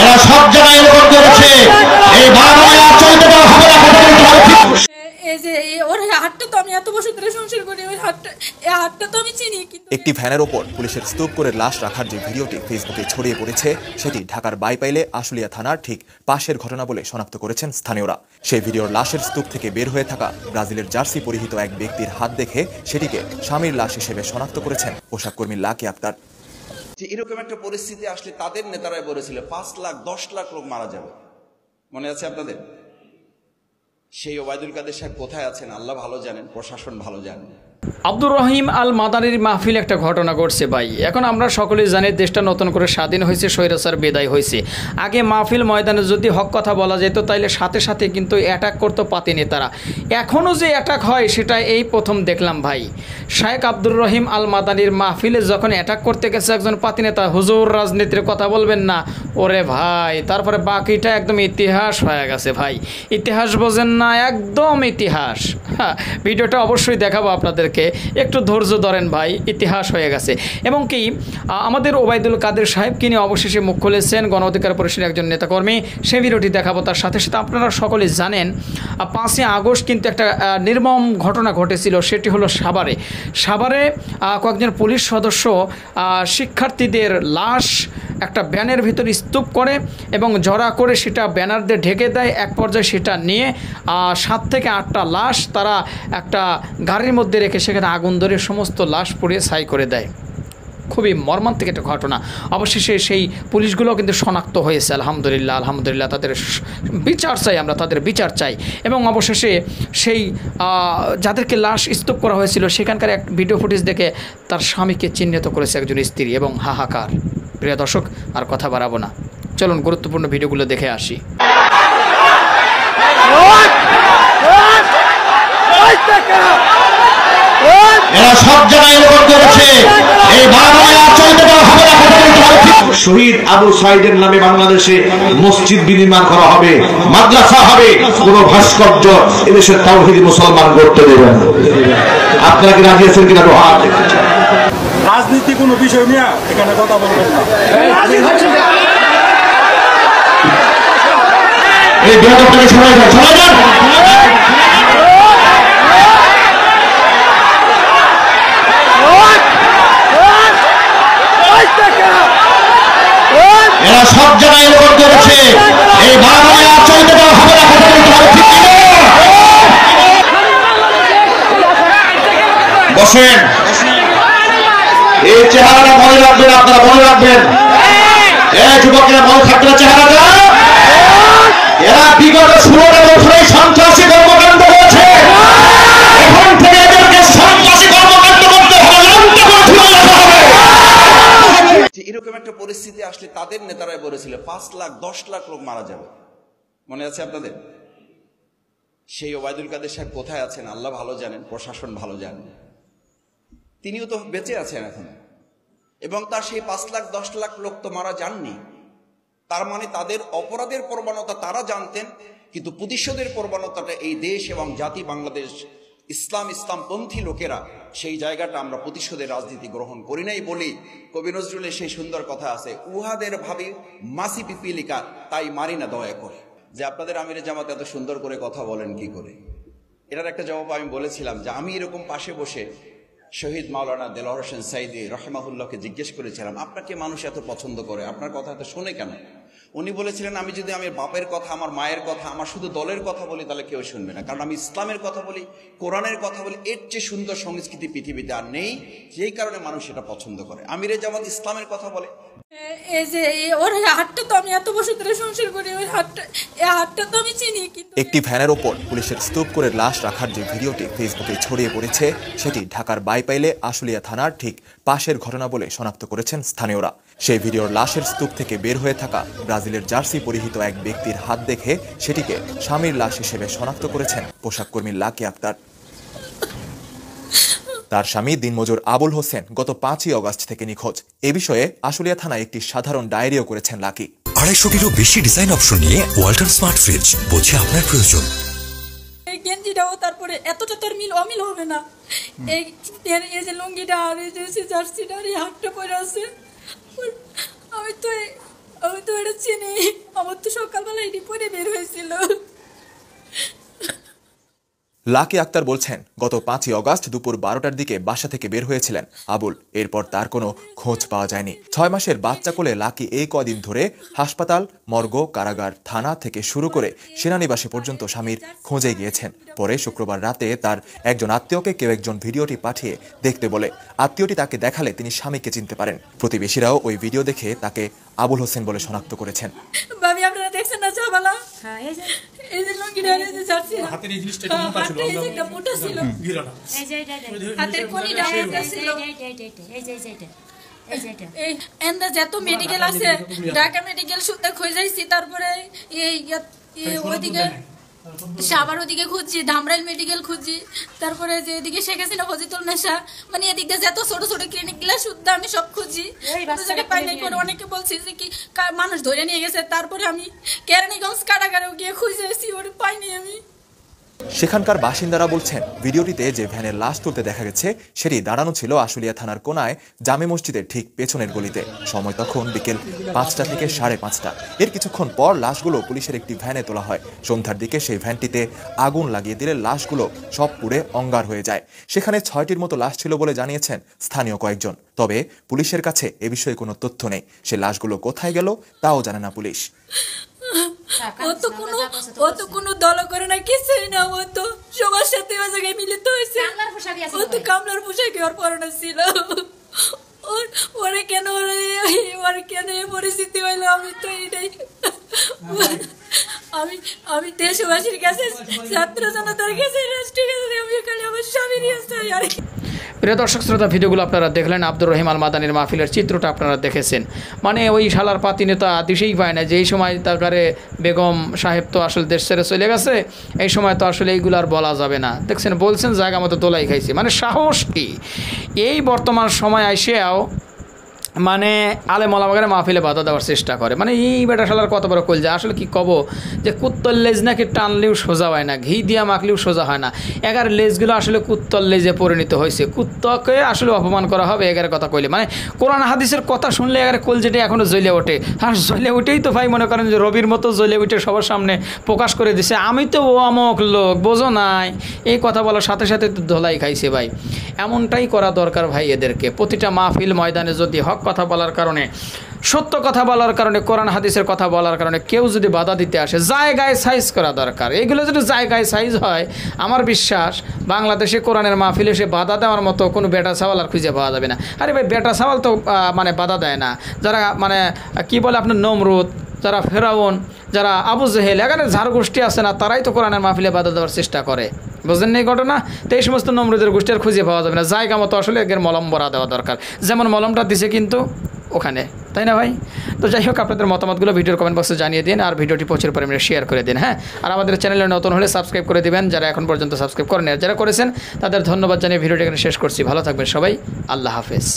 এরা সব জায়গায় রেকর্ড করেছে। এই বাংলায় আর চলতে দেওয়া হবে না। একটি ভ্যানের ওপর পুলিশের স্তূপ করে লাশ রাখার যে ভিডিওটি ফেসবুকে ছড়িয়ে পড়েছে সেটি ঢাকার বাইপাইলে আশুলিয়া থানার ঠিক পাশের ঘটনা বলে শনাক্ত করেছেন স্থানীয়রা। সেই ভিডিওর লাশের স্তূপ থেকে বের হয়ে থাকা ব্রাজিলের জার্সি পরিহিত এক ব্যক্তির হাত দেখে সেটিকে স্বামীর লাশ হিসেবে শনাক্ত করেছেন পোশাক কর্মী লাকি আক্তার। যে এরকম একটা পরিস্থিতি আসলে তাদের নেতারাই বলেছিল 5 লাখ 10 লাখ লোক মারা যাবে, মনে আছে আপনাদের? সেই ওবায়দুল কাদের সাহেব কোথায় আছেন আল্লাহ ভালো জানেন, প্রশাসন ভালো জানেন। আব্দুর রহিম আল মাদানির মাহফিল একটা ঘটনা ঘটছে ভাই। এখন আমরা সকলেই জানি দেশটা নতুন করে স্বাধীন হয়েছে, স্বৈরাচার বিদায় হয়েছে। আগে মাহফিল ময়দানে যদি হক কথা বলা যেত তাইলে সাথে সাথে কিন্তু অ্যাটাক করতো পাতি নেতারা। এখনও যে অ্যাটাক হয় সেটা এই প্রথম দেখলাম ভাই। শায়েখ আব্দুর রহিম আল মাদানির মাহফিলে যখন অ্যাটাক করতে গেছে একজন পাতি নেতা, হুজুর রাজনীতির কথা বলবেন না, ওরে ভাই তারপরে বাকিটা একদম ইতিহাস হয়ে গেছে ভাই। ইতিহাস বোঝেন না, একদম ইতিহাস। হ্যাঁ, ভিডিওটা অবশ্যই দেখাবো আপনাদেরকে, একটু ধৈর্য ধরেন ভাই, ইতিহাস হয়ে গেছে। এবং কি আমাদের ওবায়দুল কাদের সাহেবকে নিয়ে অবশেষে মুখ খুলেছেন গণ অধিকার পরিষদের একজন নেতাকর্মী। সেই ভিডিওটি দেখাবো। তার সাথে সাথে আপনারা সকলে জানেন 5ই আগস্ট কিন্তু একটা নির্মম ঘটনা ঘটেছিল, সেটি হলো সাভারে কয়েকজন পুলিশ সদস্য শিক্ষার্থীদের লাশ একটা ব্যানের ভিতর স্তূপ করে এবং জড়া করে সেটা ব্যানার দিয়ে ঢেকে দেয়। এক পর্যায়ে সেটা নিয়ে 7 থেকে 8টা লাশ তারা একটা গাড়ির মধ্যে রেখে সেখানে আগুন ধরে সমস্ত লাশ পুড়িয়ে ছাই করে দেয়। খুবই মর্মান্তিক একটা ঘটনা। অবশেষে সেই পুলিশগুলো কিন্তু শনাক্ত হয়েছে, আলহামদুলিল্লাহ। তাদের বিচার চাই, আমরা তাদের বিচার চাই। এবং অবশেষে সেই যাদেরকে লাশ স্তূপ করা হয়েছিল সেখানকার এক ভিডিও ফুটেজ দেখে তার স্বামীকে চিহ্নিত করেছে একজন স্ত্রী, এবং হাহাকার। প্রিয় দর্শক, আর কথা বাড়াবো না, চলুন গুরুত্বপূর্ণ ভিডিওগুলো দেখে আসি। এরা সব জায়গায় রেকর্ড করেছে। এই বাংলায় আর চলতে দেওয়া হবে না। শহীদ আবু সাইদের নামে বাংলাদেশে মসজিদ বিনির্মাণ করা হবে, মাদ্রাসা হবে, কোন ভাস্কর্য এদেশের তাওহীদি মুসলমান করতে দেবেন। আপনারা কি রাজি আছেন কিনা? রাজনীতি কোনো বিষয় নিয়ে এখানে কথা বলবেন না। এই বিয়াদবটাকে সরাই যান। এরা সব জায়গায় রেকর্ড করেছে। এই বাংলায় আর চলতে দেওয়া হবে না। বসেন, এই চেহারাটা মনে রাখবেন, আপনারা মনে রাখবেন। যুবকেরা মনে থাকবে চেহারাটা। এরা বিগত 16 বছরে সন্ত্রাসী কর্মকাণ্ড হয়েছে। এখন থেকে এদেরকে সন্ত্রাসী কর্মকাণ্ড করতে হবে। এরকম একটা পরিস্থিতি আসলে তাদের নেতারাই বলেছিল 5 লাখ 10 লাখ লোক মারা যাবে, মনে আছে আপনাদের? সেই ওবায়দুল কাদের সাহেব কোথায় আছেন আল্লাহ ভালো জানেন, প্রশাসন ভালো জানেন। তিনিও তো বেঁচে আছেন এখন, এবং তার সেই 5 লাখ 10 লাখ লোক তো মারা যাননি। তার মানে তাদের অপরাধের প্রবণতা তারা জানতেন, কিন্তু প্রতিশোধের প্রবণতাটা এই দেশ এবং জাতি বাংলাদেশ ইসলামপন্থী লোকেরা সেই জায়গাটা আমরা প্রতিশোধের রাজনীতি গ্রহণ করি নাই বলি কবি নজরুলের সেই সুন্দর কথা আছে, উহাদের ভাবি মাসি পিপিলিকা তাই মারি না দয়া করে। যে আপনাদের আমিরে জামাত এত সুন্দর করে কথা বলেন কি করে? এটার একটা জবাব আমি বলেছিলাম যে আমি এরকম পাশে বসে শহীদ মাওলানা দেলোয়ার হোসেন সাইদি রহমাহুল্লাহকে জিজ্ঞেস করেছিলাম, আপনাকে মানুষ এত পছন্দ করে, আপনার কথা এত শোনে কেন? উনি বলেছিলেন, আমি যদি আমার বাপের কথা, আমার মায়ের কথা, আমার শুধু দলের কথা বলি তাহলে কেউ শুনবে না, কারণ আমি ইসলামের কথা বলি, কোরআনের কথা বলি। এর চেয়ে সুন্দর সংস্কৃতি পৃথিবীতে আর নেই, যেই কারণে মানুষ এটা পছন্দ করে। আমিরে জামাত ইসলামের কথা বলে। এই যে ওর হাতটা তো আমি এত বছর ধরে সংসার করি, ওই হাতটা তো আমি চিনি। একটি ভ্যানের ওপর পুলিশের স্তূপ করে লাশ রাখার যে ভিডিওটি ফেসবুকে ছড়িয়ে পড়েছে সেটি ঢাকার বাইপাইলে আশুলিয়া থানার ঠিক পাশের ঘটনা বলে শনাক্ত করেছেন স্থানীয়রা। সেই ভিডিওর লাশের স্তূপ থেকে বের হয়ে থাকা ব্রাজিলের জার্সি পরিহিত এক ব্যক্তির হাত দেখে সেটিকে স্বামীর লাশ হিসেবে শনাক্ত করেছেন পোশাক কর্মী লাকি আক্তার। তার স্বামী দিনমজুর আবুল হোসেন গত 5ই আগস্ট থেকে নিখোঁজ। এ বিষয়ে আশুলিয়া থানায় একটি সাধারণ ডায়েরিও করেছেন লাকি। 250-টিরও বেশি ডিজাইন অপশন নিয়ে ওয়ালটন স্মার্ট ফ্রিজ, বোঝে আপনার প্রয়োজন। এই গেঞ্জিটাও তারপরে এতটা তোর অমিল হবে না। এই যে লুঙ্গিটা আর এই যে জার্সিটা আর এই হাতটা পরে আছে, আমি তো এটা চিনি, আমার তো সকালবেলা এটি পরে বের হয়েছিল। লাকি আক্তার বলছেন, গত 5ই অগস্ট দুপুর 12টার দিকে বাসা থেকে বের হয়েছিলেন আবুল। এরপর তার কোনো খোঁজ পাওয়া যায়নি। 6 মাসের বাচ্চা কোলে লাকি এই কদিন ধরে হাসপাতাল, মর্গ, কারাগার, থানা থেকে শুরু করে সেনানিবাসে পর্যন্ত স্বামীর খোঁজে গিয়েছেন। পরে শুক্রবার রাতে তার একজন আত্মীয়কে কেউ একজন ভিডিওটি পাঠিয়ে দেখতে বলে। আত্মীয়টি তাকে দেখালে তিনি স্বামীকে চিনতে পারেন। প্রতিবেশীরাও ওই ভিডিও দেখে তাকে আবুল হোসেন বলে শনাক্ত করেছেন। ভাবি আপনারা দেখছেন না চাবালা? হ্যাঁ, এই যে লঙ্গিটা এই যে জার্সি হাতের এই জিনিসটা একটু মোটা ছিল, এই যে একটা মোটা ছিল, ঘিরাটা এই যে হাতের কোণিটা হয়ে গেছিল। এই এন্ড যত মেডিকেল আছে ঢাকা মেডিকেল সুদ্ধা খুঁজে যাইছি, তারপরে এই ওইদিকে সাবার ওদিকে খুঁজছি, ধামরাইল মেডিকেল খুঁজছি, তারপরে যে এদিকে শেখ হাসিনা ফজিতুল নেশা, মানে এদিকে যত ছোট ছোট ক্লিনিক গুলা শুদ্ধা আমি সব খুঁজি, পাই নাই। পরে অনেকে বলছি যে কি মানুষ ধরে নিয়ে গেছে, তারপরে আমি কেরানীগঞ্জ কারাগারেও গিয়ে খুঁজেছি, ওটা পাইনি আমি। সেখানকার বাসিন্দারা বলছেন, ভিডিওটিতে যে ভ্যানের লাশ তুলতে দেখা গেছে সেটি দাঁড়ানো ছিল আশুলিয়া থানার কোনায় জামে মসজিদের ঠিক পেছনের গলিতে। সময় তখন বিকেল 5টা থেকে 5:30। এর কিছুক্ষণ পর লাশগুলো পুলিশের একটি ভ্যানে তোলা হয়। সন্ধ্যার দিকে সেই ভ্যানটিতে আগুন লাগিয়ে দিলে লাশগুলো সব পুড়ে অঙ্গার হয়ে যায়। সেখানে 6টির মতো লাশ ছিল বলে জানিয়েছেন স্থানীয় কয়েকজন। তবে পুলিশের কাছে এ বিষয়ে কোনো তথ্য নেই। সে লাশগুলো কোথায় গেল তাও জানে না পুলিশ। ও তো কোনো দল করে না, কিছুই না, ও তো সবার সাথে ও জায়গায় মিলিত হয়েছে। ও তো কামলার পোশাকে ওর পরনে ছিল। ওরে কেন এই পরিস্থিতি হইলো, আমি তো এটাই আমি দেশবাসীর কাছে, ছাত্র জনতার কাছে, রাষ্ট্রের কাছে আমি খালি আমার স্বামীর চাই আর কি। প্রিয় দর্শক শ্রোতা, ভিডিওগুলো আপনারা দেখলেন। আব্দুর রহিম আল মাদানির মাহফিলের চিত্রটা আপনারা দেখেছেন। মানে ওই শালার পাতি নেতা দিশেই পায় না, যেই সময় তাকারে বেগম সাহেব তো আসলে দেশ ছেড়ে চলে গেছে, এই সময় তো আসলে এইগুলো আর বলা যাবে না। দেখছেন, বলছেন জায়গা মতো দোলাই খাইছে, মানে সাহস কি! এই বর্তমান সময় আইসেও মানে আলেম ওলামাকে মাহফিলে বাধা দেওয়ার চেষ্টা করে। মানে এই বেটা শালার কত বড় কলজা! আসলে কি কব, যে কুত্তর লেজ নাকি টানলেও সোজা হয় না, ঘি দিয়া মাখলেও সোজা হয় না। এগার লেজগুলো আসলে কুত্তর লেজে পরিণত হয়েছে। কুত্তকে আসলে অপমান করা হবে এগারের কথা কইলে। মানে কোরআন হাদিসের কথা শুনলে এগারে কলজেটা এখনও জ্বলে ওঠে। আর জ্বলে উঠেই তো ভাই মনে করেন যে রবির মতো জ্বলে উঠে সবার সামনে প্রকাশ করে দিছে, আমি তো ও আমক লোক, বোঝো নাই। এই কথা বলার সাথে সাথে তো ধোলাই খাইছে ভাই। এমনটাই করা দরকার ভাই এদেরকে। প্রতিটা মাহফিল ময়দানে যদি হক কথা বলার কারণে, সত্য কথা বলার কারণে, কোরআন হাদিসের কথা বলার কারণে কেউ যদি বাধা দিতে আসে, জায়গায় সাইজ করা দরকার। এগুলো যদি জায়গায় সাইজ হয়, আমার বিশ্বাস বাংলাদেশে কোরআনের মাহফিলে সে বাধা দেওয়ার মতো কোনো বেটা সাওয়াল আর খুঁজে পাওয়া যাবে না। আরে ভাই, বেটা সাওয়াল তো মানে বাধা দেয় না। যারা মানে কি বলে আপনার নমরুদ, যারা ফেরাউন, যারা আবু জেহেল, এখানে ঝাড় গোষ্ঠী আছে না, তারাই তো কোরআনের মাহফিলে বাধা দেওয়ার চেষ্টা করে। বুঝলেন এই ঘটনা? তো এই সমস্ত নমরুদের গোষ্ঠী আর খুঁজে পাওয়া যাবে না। জায়গা মতো আসলে এর মলম ভরা দেওয়া দরকার, যেমন মলমটা দিছে কিন্তু ওখানে, তাই না ভাই? তো যাই হোক, আপনাদের মতামতগুলো ভিডিওর কমেন্ট বক্সে জানিয়ে দিন, আর ভিডিওটি প্রচুর পরিমাণে শেয়ার করে দিন। হ্যাঁ, আর আমাদের চ্যানেলে নতুন হলে সাবস্ক্রাইব করে দিবেন, যারা এখন পর্যন্ত সাবস্ক্রাইব করেন। আর যারা করেছেন তাদের ধন্যবাদ জানিয়ে ভিডিওটি এখানে শেষ করছি। ভালো থাকবেন সবাই, আল্লাহ হাফেজ।